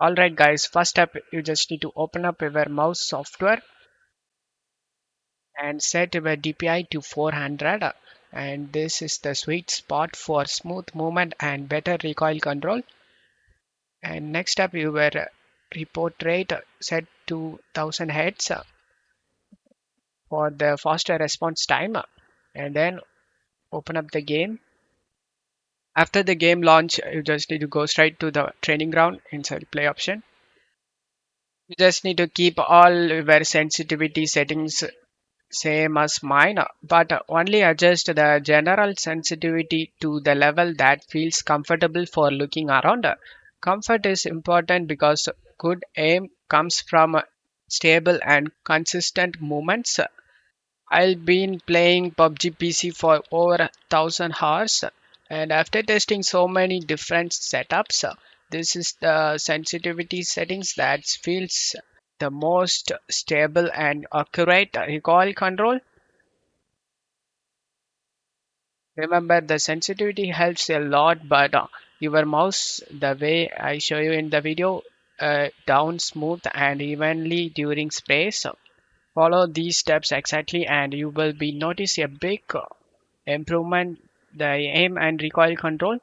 Alright guys, first step you just need to open up your mouse software and set your DPI to 400, and this is the sweet spot for smooth movement and better recoil control. And next up your report rate set to 1000 Hz for the faster response time, and then open up the game. After the game launch, you just need to go straight to the training ground inside play option. You just need to keep all your sensitivity settings same as mine, but only adjust the general sensitivity to the level that feels comfortable for looking around. Comfort is important because good aim comes from stable and consistent movements. I've been playing PUBG PC for over 1,000 hours, and after testing so many different setups, this is the sensitivity settings that feels the most stable and accurate recoil control. Remember, the sensitivity helps a lot, but your mouse, the way I show you in the video, down smooth and evenly during sprays. Follow these steps exactly, and you will be notice a big improvement the aim and recoil control.